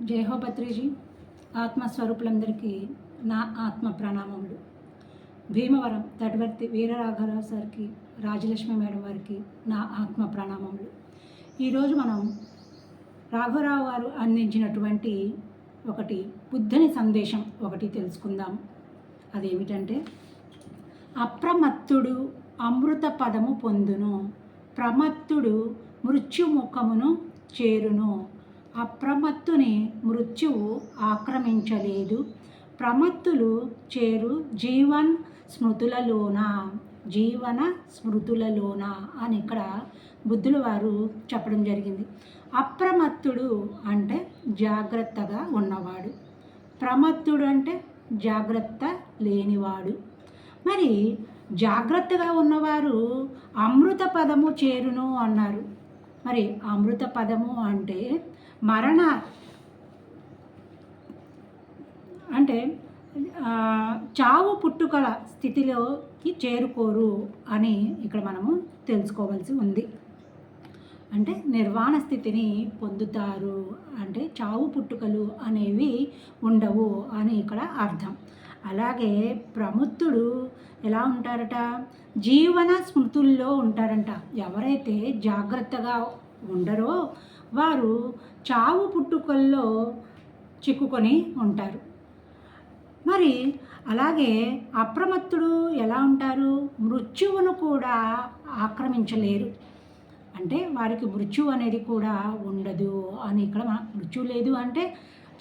జై హో పత్రిజీ. ఆత్మస్వరూపులందరికీ నా ఆత్మ ప్రణామములు. భీమవరం తటవర్తి వీరరాఘవరావు సార్కి, రాజలక్ష్మి మేడం వారికి నా ఆత్మ ప్రణామములు. ఈరోజు మనం రాఘవరావు గారు అందించినటువంటి ఒకటి బుద్ధుని సందేశం ఒకటి తెలుసుకుందాం. అదేమిటంటే, అప్రమత్తుడు అమృత పదము పొందును, ప్రమత్తుడు మృత్యుముఖమును చేరును. అప్రమత్తుని మృత్యువు ఆక్రమించలేదు, ప్రమత్తులు చేరు జీవన స్మృతులలోన అని ఇక్కడ బుద్ధుల వారు చెప్పడం జరిగింది. అప్రమత్తుడు అంటే జాగ్రత్తగా ఉన్నవాడు, ప్రమత్తుడు అంటే జాగ్రత్త లేనివాడు. మరి జాగ్రత్తగా ఉన్నవారు అమృత పదము చేరును అన్నారు. మరి అమృత పదము అంటే చావు పుట్టుకల స్థితిలోకి చేరుకోరు అని ఇక్కడ మనము తెలుసుకోవాల్సి ఉంది. అంటే నిర్వాణ స్థితిని పొందుతారు, అంటే చావు పుట్టుకలు అనేవి ఉండవు అని ఇక్కడ అర్థం. అలాగే ప్రముత్తుడు ఎలా ఉంటారట, జీవన స్మృతుల్లో ఉంటారంట. ఎవరైతే జాగ్రత్తగా ఉండరో వారు చావు పుట్టుకల్లో చిక్కుకొని ఉంటారు. మరి అలాగే అప్రమత్తుడు ఎలా ఉంటారు, మృత్యువును కూడా ఆక్రమించలేరు. అంటే వారికి మృత్యు అనేది కూడా ఉండదు అని ఇక్కడ మృత్యు లేదు అంటే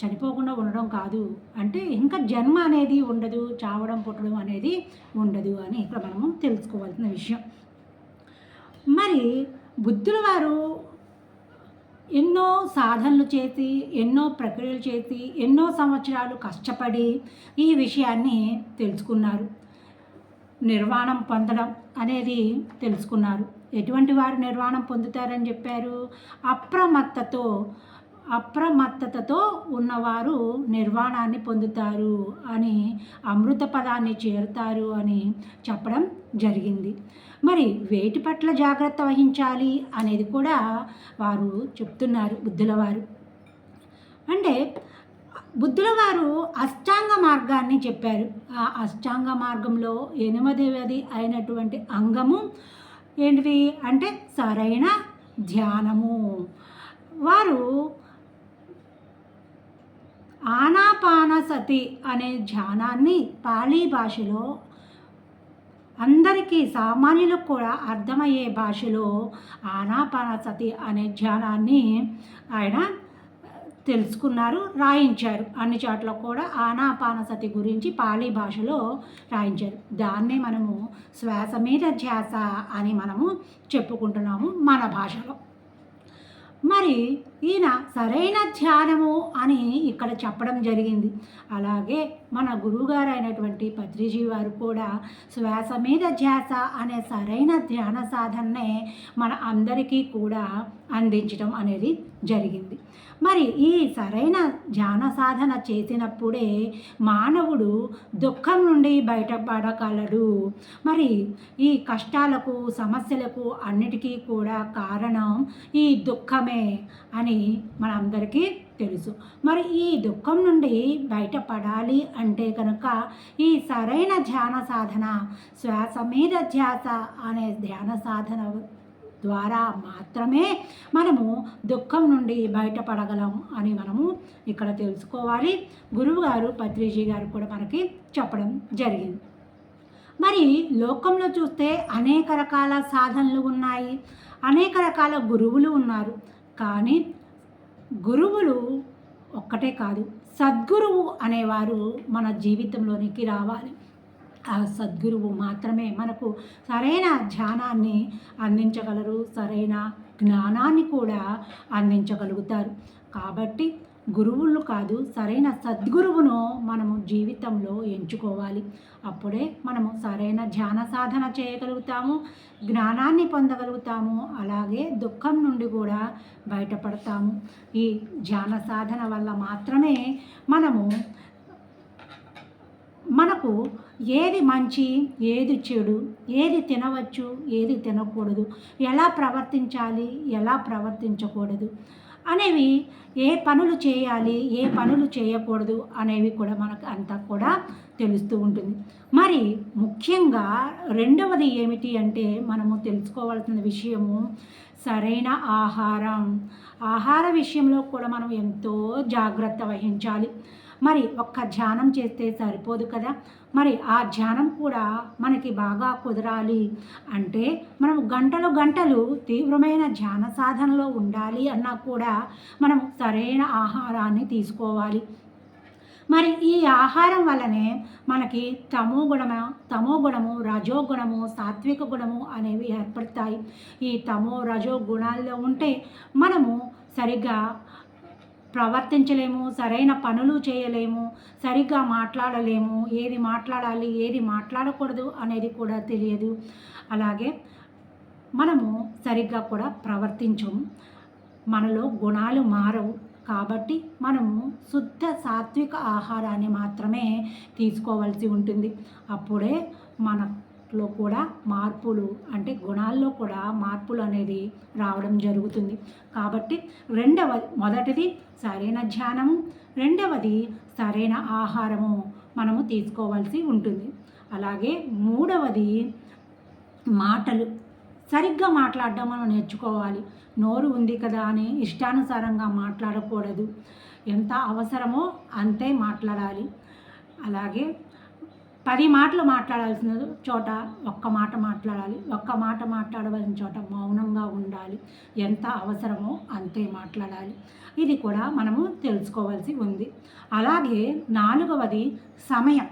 చనిపోకుండా ఉండడం కాదు, అంటే ఇంకా జన్మ అనేది ఉండదు, చావడం పుట్టడం అనేది ఉండదు అని ఇక్కడ మనము తెలుసుకోవాల్సిన విషయం. మరి బుద్ధుల వారు ఎన్నో సాధనలు చేసి, ఎన్నో ప్రక్రియలు చేసి, ఎన్నో సంవత్సరాలు కష్టపడి ఈ విషయాన్ని తెలుసుకున్నారు. నిర్వాణం పొందడం అనేది తెలుసుకున్నారు. ఎటువంటి వారు నిర్వాణం పొందుతారని చెప్పారు, అప్రమత్తతతో ఉన్నవారు నిర్వాణాన్ని పొందుతారు అని, అమృత పదాన్ని చేరుతారు అని చెప్పడం జరిగింది. మరి వేటి పట్ల జాగ్రత్త వహించాలి అనేది కూడా వారు చెప్తున్నారు బుద్ధుల వారు. అంటే బుద్ధుల వారు అష్టాంగ మార్గాన్ని చెప్పారు. ఆ అష్టాంగ మార్గంలో 8వది అయినటువంటి అంగము ఏంటిది అంటే సరైన ధ్యానము. వారు ఆనాపానసతి అనే ధ్యానాన్ని పాళీ భాషలో అందరికీ సామాన్యులకు కూడా అర్థమయ్యే భాషలో ఆనాపానసతి అనే ధ్యానాన్ని ఆయన తెలుసుకున్నారు, రాయించారు. అన్ని చోట్ల కూడా ఆనాపానసతి గురించి పాళీ భాషలో రాయించారు. దాన్నే మనము శ్వాస మీద ధ్యాస అని మనము చెప్పుకుంటున్నాము మన భాషలో. మరి ఈయన సరైన ధ్యానము అని ఇక్కడ చెప్పడం జరిగింది. అలాగే మన గురువుగారు అయినటువంటి పత్రిజీ వారు కూడా శ్వాస మీద ధ్యాస అనే సరైన ధ్యాన సాధననే మన అందరికీ కూడా అందించడం అనేది జరిగింది. మరి ఈ సరైన ధ్యాన సాధన చేసినప్పుడే మానవుడు దుఃఖం నుండి బయటపడగలడు. మరి ఈ కష్టాలకు, సమస్యలకు అన్నిటికీ కూడా కారణం ఈ దుఃఖమే అని మనందరికీ తెలుసు. మరి ఈ దుఃఖం నుండి బయటపడాలి అంటే కనుక ఈ సరైన ధ్యాన సాధన, శ్వాస మీద ధ్యాస అనే ధ్యాన సాధన ద్వారా మాత్రమే మనము దుఃఖం నుండి బయటపడగలం అని మనము ఇక్కడ తెలుసుకోవాలి. గురువుగారు పత్రిజీ గారు కూడా మనకి చెప్పడం జరిగింది. మరి లోకంలో చూస్తే అనేక రకాల సాధనలు ఉన్నాయి, అనేక రకాల గురువులు ఉన్నారు. కానీ గురువులు ఒక్కటే కాదు, సద్గురువు అనేవారు మన జీవితంలోనికి రావాలి. ఆ సద్గురువు మాత్రమే మనకు సరైన ధ్యానాన్ని అందించగలరు, సరైన జ్ఞానాన్ని కూడా అందించగలుగుతారు. కాబట్టి గురువులు కాదు, సరైన సద్గురువును మనము జీవితంలో ఎంచుకోవాలి. అప్పుడే మనము సరైన ధ్యాన సాధన చేయగలుగుతాము, జ్ఞానాన్ని పొందగలుగుతాము, అలాగే దుఃఖం నుండి కూడా బయటపడతాము. ఈ ధ్యాన సాధన వల్ల మాత్రమే మనకు ఏది మంచి, ఏది చెడు, ఏది తినవచ్చు, ఏది తినకూడదు, ఎలా ప్రవర్తించాలి, ఎలా ప్రవర్తించకూడదు అనేవి ఏ పనులు చేయాలి, ఏ పనులు చేయకూడదు అనేవి కూడా మనకు అంతా కూడా తెలుస్తూ ఉంటుంది. మరి ముఖ్యంగా రెండవది ఏమిటి అంటే మనము తెలుసుకోవాల్సిన విషయము సరైన ఆహారం. ఆహార విషయంలో కూడా మనం ఎంతో జాగ్రత్త వహించాలి. మరి ఒక్క ధ్యానం చేస్తే సరిపోదు కదా, మరి ఆ ధ్యానం కూడా మనకి బాగా కుదరాలి అంటే మనం గంటలు గంటలు తీవ్రమైన ధ్యాన సాధనలో ఉండాలి అన్నా కూడా మనం సరైన ఆహారాన్ని తీసుకోవాలి. మరి ఈ ఆహారం వల్లనే మనకి తమో గుణము, రజోగుణము, సాత్విక గుణము అనేవి ఏర్పడతాయి. ఈ తమో రజో గుణాల్లో ఉంటే మనము సరిగ్గా ప్రవర్తించలేము, సరైన పనులు చేయలేము, సరిగ్గా మాట్లాడలేము, ఏది మాట్లాడాలి ఏది మాట్లాడకూడదు అనేది కూడా తెలియదు. అలాగే మనము సరిగ్గా కూడా ప్రవర్తించము, మనలో గుణాలు మారవు. కాబట్టి మనము శుద్ధ సాత్విక ఆహారాన్ని మాత్రమే తీసుకోవాల్సి ఉంటుంది. అప్పుడే మనలో కూడా మార్పులు అంటే గుణాల్లో కూడా మార్పులు అనేది రావడం జరుగుతుంది. కాబట్టి మొదటిది సరైన ధ్యానము, రెండవది సరైన ఆహారము మనము తీసుకోవాల్సి ఉంటుంది. అలాగే మూడవది మాటలు. సరిగ్గా మాట్లాడడం మనం నేర్చుకోవాలి. నోరు ఉంది కదా అని ఇష్టానుసారంగా మాట్లాడకూడదు. ఎంత అవసరమో అంతే మాట్లాడాలి. అలాగే 10 మాటలు మాట్లాడాల్సిన చోట ఒక్క మాట మాట్లాడాలి. ఒక్క మాట మాట్లాడవలసిన చోట మౌనంగా ఉండాలి. ఎంత అవసరమో అంతే మాట్లాడాలి. ఇది కూడా మనము తెలుసుకోవాల్సి ఉంది. అలాగే 4వది సమయం.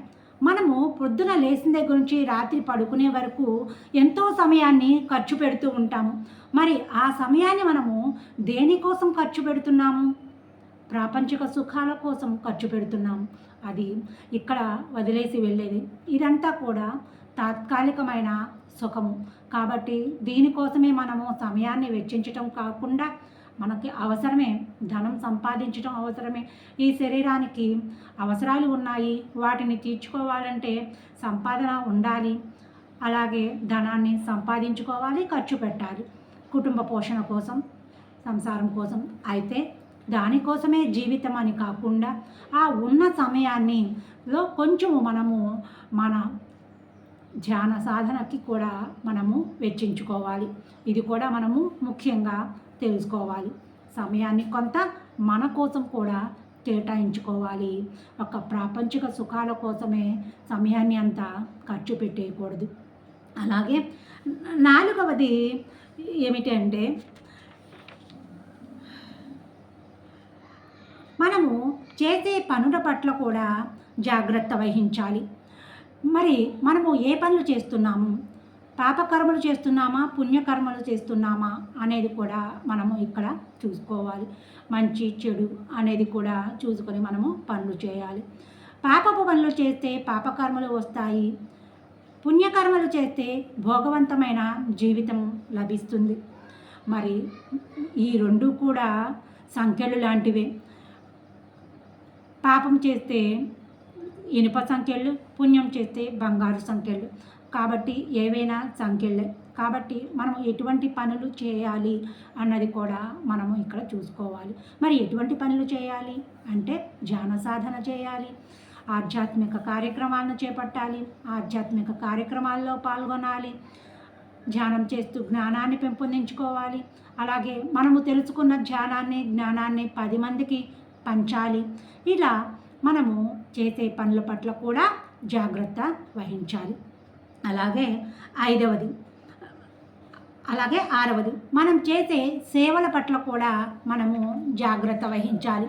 మనము పొద్దున లేచిన దగ్గర నుంచి రాత్రి పడుకునే వరకు ఎంతో సమయాన్ని ఖర్చు పెడుతూ ఉంటాము. మరి ఆ సమయాన్ని మనము దేనికోసం ఖర్చు పెడుతున్నాము? ప్రాపంచిక సుఖాల కోసం ఖర్చు పెడుతున్నాము. అది ఇక్కడ వదిలేసి వెళ్ళేది. ఇదంతా కూడా తాత్కాలికమైన సుఖము. కాబట్టి దీనికోసమే మనము సమయాన్ని వెచ్చించటం కాకుండా మనకి అవసరమే, ధనం సంపాదించడం అవసరమే. ఈ శరీరానికి అవసరాలు ఉన్నాయి, వాటిని తీర్చుకోవాలంటే సంపాదన ఉండాలి. అలాగే ధనాన్ని సంపాదించుకోవాలి, ఖర్చు పెట్టాలి కుటుంబ పోషణ కోసం, సంసారం కోసం. అయితే దానికోసమే జీవితం అని కాకుండా ఆ ఉన్న సమయాన్నిలో కొంచెము మనము మన ధ్యాన సాధనకి కూడా మనము వెచ్చించుకోవాలి. ఇది కూడా మనము ముఖ్యంగా తెలుసుకోవాలి. సమయాన్ని కొంత మన కోసం కూడా కేటాయించుకోవాలి. ఒక ప్రాపంచిక సుఖాల కోసమే సమయాన్ని అంతా ఖర్చు పెట్టేయకూడదు. అలాగే 4వది ఏమిటి అంటే మనము చేసే పనుల పట్ల కూడా జాగ్రత్త వహించాలి. మరి మనము ఏ పనులు చేస్తున్నాము, పాపకర్మలు చేస్తున్నామా, పుణ్యకర్మలు చేస్తున్నామా అనేది కూడా మనము ఇక్కడ చూసుకోవాలి. మంచి చెడు అనేది కూడా చూసుకొని మనము పనులు చేయాలి. పాపపు పనులు చేస్తే పాపకర్మలు వస్తాయి, పుణ్యకర్మలు చేస్తే భోగవంతమైన జీవితం లభిస్తుంది. మరి ఈ రెండు కూడా సంఖ్యలు లాంటివే. పాపం చేస్తే ఇనుప సంఖ్యలు, పుణ్యం చేస్తే బంగారు సంఖ్యలు. కాబట్టి ఏవైనా సంఖ్యలే. కాబట్టి మనం ఎటువంటి పనులు చేయాలి అన్నది కూడా మనము ఇక్కడ చూసుకోవాలి. మరి ఎటువంటి పనులు చేయాలి అంటే ధ్యాన సాధన చేయాలి, ఆధ్యాత్మిక కార్యక్రమాలను చేపట్టాలి, ఆధ్యాత్మిక కార్యక్రమాల్లో పాల్గొనాలి, ధ్యానం చేస్తూ జ్ఞానాన్ని పెంపొందించుకోవాలి. అలాగే మనము తెలుసుకున్న జ్ఞానాన్ని 10 మందికి పంచాలి. ఇలా మనము చేసే పనుల పట్ల కూడా జాగ్రత్త వహించాలి. అలాగే 6వది మనం చేసే సేవల పట్ల కూడా మనము జాగ్రత్త వహించాలి.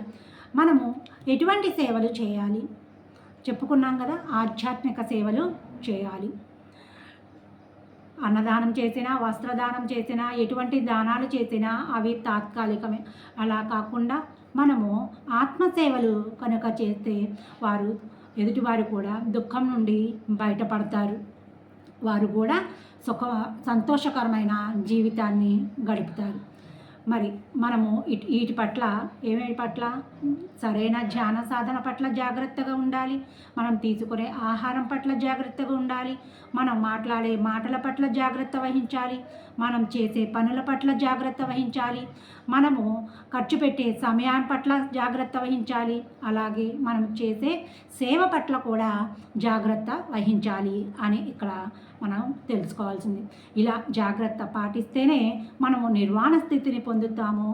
మనము ఎటువంటి సేవలు చేయాలి చెప్పుకున్నాం కదా, ఆధ్యాత్మిక సేవలు చేయాలి. అన్నదానం చేసినా, వస్త్రదానం చేసినా, ఎటువంటి దానాలు చేసినా అవి తాత్కాలికమే. అలా కాకుండా మనము ఆత్మసేవలు కనుక చేస్తే ఎదుటివారు కూడా దుఃఖం నుండి బయటపడతారు. వారు కూడా సంతోషకరమైన జీవితాన్ని గడుపుతారు. మరి మనము వీటి పట్ల ఏమేటి పట్ల సరైన ధ్యాన సాధన పట్ల జాగ్రత్తగా ఉండాలి, మనం తీసుకునే ఆహారం పట్ల జాగ్రత్తగా ఉండాలి, మనం మాట్లాడే మాటల పట్ల జాగ్రత్త వహించాలి, మనం చేసే పనుల పట్ల జాగ్రత్త వహించాలి, మనము ఖర్చు పెట్టే సమయం పట్ల జాగ్రత్త వహించాలి, అలాగే మనం చేసే సేవ పట్ల కూడా జాగ్రత్త వహించాలి అని ఇక్కడ మనం తెలుసుకోవాల్సింది. ఇలా జాగ్రత్త పాటిస్తేనే మనము నిర్వాణ స్థితిని పొందుతాము,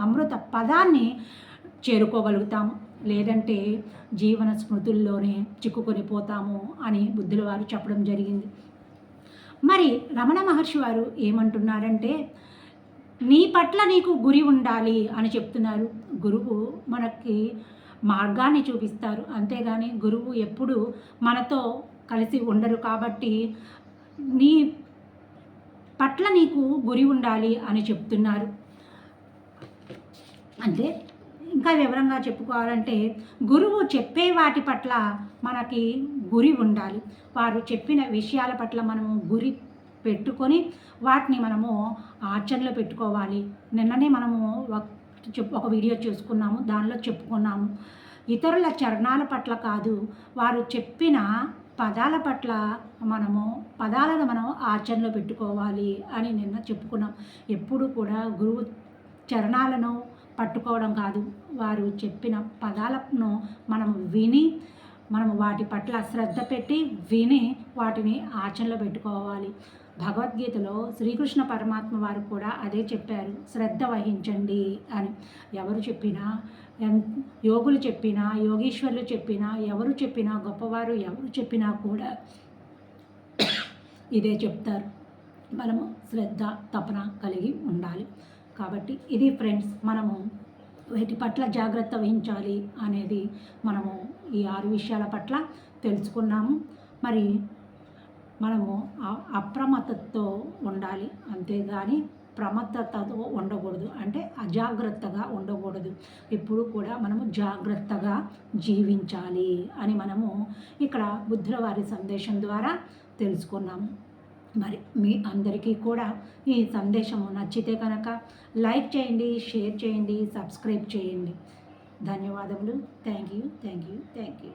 అమృత పదాన్ని చేరుకోగలుగుతాము, లేదంటే జీవన స్మృతుల్లోనే చిక్కుకొని పోతాము అని బుద్ధుల వారు చెప్పడం జరిగింది. మరి రమణ మహర్షి వారు ఏమంటున్నారంటే, నీ పట్ల నీకు గురి ఉండాలి అని చెప్తున్నారు. గురువు మనకి మార్గాన్ని చూపిస్తారు, అంతేగాని గురువు ఎప్పుడు మనతో కలిసి ఉండరు. కాబట్టి నీ పట్ల నీకు గురి ఉండాలి అని చెప్తున్నారు. అంటే ఇంకా వివరంగా చెప్పుకోవాలంటే, గురువు చెప్పే వాటి పట్ల మనకి గురి ఉండాలి. వారు చెప్పిన విషయాల పట్ల మనము గురి పెట్టుకొని వాటిని మనము ఆచరణలో పెట్టుకోవాలి. నిన్ననే మనము ఒక వీడియో చూసుకున్నాము, దానిలో చెప్పుకున్నాము, ఇతరుల చరణాల పట్ల కాదు, వారు చెప్పిన పదాల పట్ల పదాలను మనం ఆచరణలో పెట్టుకోవాలి అని నిన్న చెప్పుకున్నాం. ఎప్పుడు కూడా గురువు చరణాలను పట్టుకోవడం కాదు, వారు చెప్పిన పదాలను మనం వాటి పట్ల శ్రద్ధ పెట్టి విని వాటిని ఆచరణలో పెట్టుకోవాలి. భగవద్గీతలో శ్రీకృష్ణ పరమాత్మ వారు కూడా అదే చెప్పారు, శ్రద్ధ వహించండి అని. ఎవరు చెప్పినా, యోగులు చెప్పినా, యోగీశ్వరులు చెప్పినా, ఎవరు చెప్పినా, గొప్పవారు ఎవరు చెప్పినా కూడా ఇదే చెప్తారు, మనము శ్రద్ధ తపన కలిగి ఉండాలి. కాబట్టి ఇది ఫ్రెండ్స్, మనము వీటి పట్ల జాగ్రత్త వహించాలి అనేది మనము ఈ 6 విషయాల పట్ల తెలుసుకున్నాము. మరి మనము అప్రమత్తతో ఉండాలి, అంతేగాని ప్రమత్తతతో ఉండకూడదు, అంటే అజాగ్రత్తగా ఉండకూడదు. ఎప్పుడు కూడా మనము జాగ్రత్తగా జీవించాలి అని మనము ఇక్కడ బుద్ధుల వారి సందేశం ద్వారా తెలుసుకున్నాము. మరి మీ అందరికీ కూడా ఈ సందేశము నచ్చితే కనుక లైక్ చేయండి, షేర్ చేయండి, సబ్స్క్రైబ్ చేయండి. ధన్యవాదములు. Thank you.